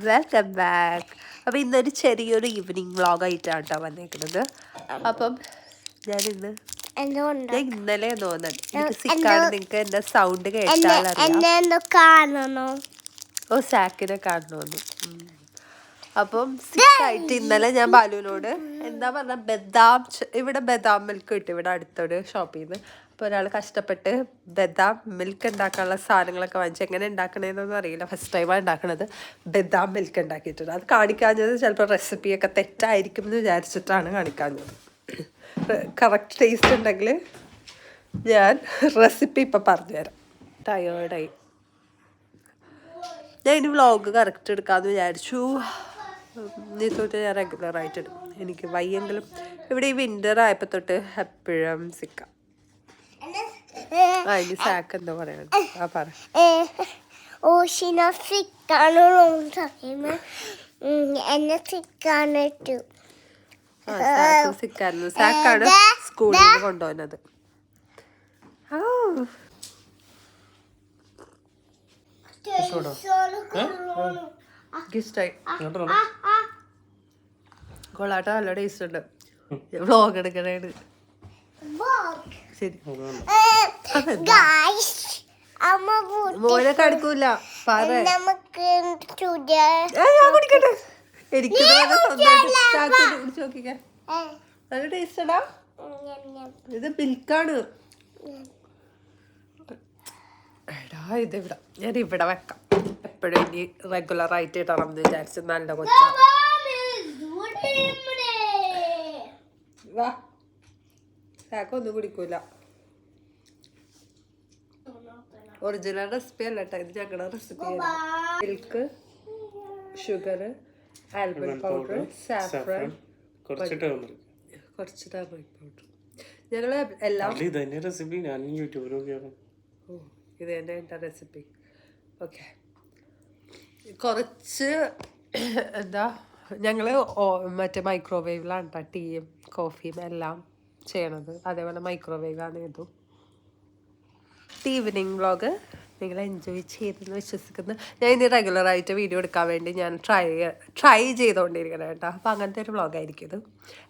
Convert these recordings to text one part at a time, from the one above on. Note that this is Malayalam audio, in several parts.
Welcome back. അപ്പം ഇന്നൊരു ചെറിയൊരു ഈവനിങ് വ്ളോഗായിട്ടാണ് കേട്ടോ വന്നേക്കുന്നത്. അപ്പം ഞാൻ ഇന്നലെ തോന്നുന്നുണ്ട് സിക്കാണ്. നിങ്ങൾക്ക് എൻ്റെ സൗണ്ട് കേട്ടാലറിയാം. ഓ സാക്കിനെ കാണണമെന്ന്. അപ്പം സിക്കായിട്ട് ഇന്നലെ ഞാൻ ബാലുവിനോട് എന്താ പറഞ്ഞ ഇവിടെ ബദാം മിൽക്ക് കിട്ടും ഇവിടെ അടുത്തൊരു ഷോപ്പിൽ നിന്ന്. അപ്പോൾ ഒരാൾ കഷ്ടപ്പെട്ട് ബദാം മിൽക്ക് ഉണ്ടാക്കാനുള്ള സാധനങ്ങളൊക്കെ വാങ്ങിച്ചു. എങ്ങനെ ഉണ്ടാക്കണേന്നൊന്നും അറിയില്ല, ഫസ്റ്റ് ടൈമാണ് ഉണ്ടാക്കണത്. ബദാം മിൽക്ക് ഉണ്ടാക്കിയിട്ടുണ്ട്. അത് കാണിക്കാഞ്ഞത് ചിലപ്പോൾ റെസിപ്പിയൊക്കെ തെറ്റായിരിക്കും എന്ന് വിചാരിച്ചിട്ടാണ് കാണിക്കാഞ്ഞത്. കറക്റ്റ് ടേസ്റ്റ് ഉണ്ടെങ്കിൽ ഞാൻ റെസിപ്പി ഇപ്പം പറഞ്ഞുതരാം. ടയേർഡായി. ഞാൻ ഇനി വ്ളോഗ് കറക്റ്റ് എടുക്കാമെന്ന് വിചാരിച്ചു. നീ തൊട്ട് ഞാൻ റെഗുലറായിട്ട് ഇടും. എനിക്ക് വയ്യെങ്കിലും ഇവിടെ ഈ വിൻ്റർ ആയപ്പോൾ തൊട്ട് എപ്പോഴും സിക്കാം. ഇനി സാക്ക് എന്താ പറയണത്? ആ പറ. സിക്കായിരുന്നു. സാക്കാണ് സ്കൂളിൽ നിന്ന് കൊണ്ടുപോകുന്നത്. കൊള്ളാട്ട നല്ല ടേസ്റ്റ് ഉണ്ട്. വ്ളോഗ് എടുക്കണേണ്. ശരി മോനെ കടിക്കൂല. കുടിക്കട്ടെ. എനിക്ക് നോക്കിക്കാൻ നല്ല ടേസ്റ്റടാ. ഇത് മിൽക്കാണ്. എടാ ഇതിവിടെ ഞാൻ ഇവിടെ വെക്കാം. എപ്പോഴും ഇനി റെഗുലറായിട്ട് ഇടണം എന്ന് വിചാരിച്ചു. നല്ല കൊച്ച വാ. സാക്കൊന്നും കുടിക്കൂല. ഒറിജിനൽ റെസിപ്പി അല്ല കേട്ടോ, ഇത് ഞങ്ങളുടെ recipe. Milk, sugar, almond powder, saffron, കുറച്ച് ടർമറിക് പൗഡർ. ഞങ്ങള് എല്ലാം റെസിപ്പി ഞാൻ യൂട്യൂബിൽ നോക്കിയാണ്. ഓ ഇത് തന്നെ എൻ്റെ റെസിപ്പി. ഓക്കെ, കുറച്ച് എന്താ ഞങ്ങൾ മറ്റേ മൈക്രോവേവിലാണ് കേട്ടോ ടീയും കോഫിയും എല്ലാം ചെയ്യണത്. അതേപോലെ മൈക്രോവേവാണ് ഇതും. ഈവനിങ് വ്ളോഗ് നിങ്ങൾ എൻജോയ് ചെയ്തെന്ന് വിശ്വസിക്കുന്നു. ഞാൻ ഇനി റെഗുലറായിട്ട് വീഡിയോ എടുക്കാൻ വേണ്ടി ഞാൻ ട്രൈ ചെയ്തുകൊണ്ടിരിക്കണം കേട്ടോ. അപ്പം അങ്ങനത്തെ ഒരു വ്ളോഗായിരിക്കും ഇത്.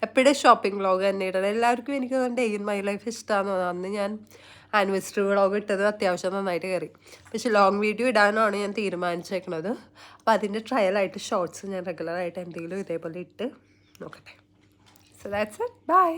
എപ്പോഴും ഷോപ്പിംഗ് വ്ളോഗ് തന്നെ ഇടണം. എല്ലാവർക്കും എനിക്ക് ഡേ ഇൻ മൈ ലൈഫ് ഇഷ്ടമാണെന്ന് തോന്നുന്നു. അന്ന് ഞാൻ ആനിവേഴ്സറി വ്ളോഗ് ഇട്ടത് അത്യാവശ്യം നന്നായിട്ട് കയറി. പക്ഷെ ലോങ് വീഡിയോ ഇടാനാണ് ഞാൻ തീരുമാനിച്ചേക്കുന്നത്. അപ്പോൾ അതിൻ്റെ ട്രയലായിട്ട് ഷോർട്സ് ഞാൻ റെഗുലറായിട്ട് എന്തെങ്കിലും ഇതേപോലെ ഇട്ട് നോക്കട്ടെ. So that's it. ബൈ.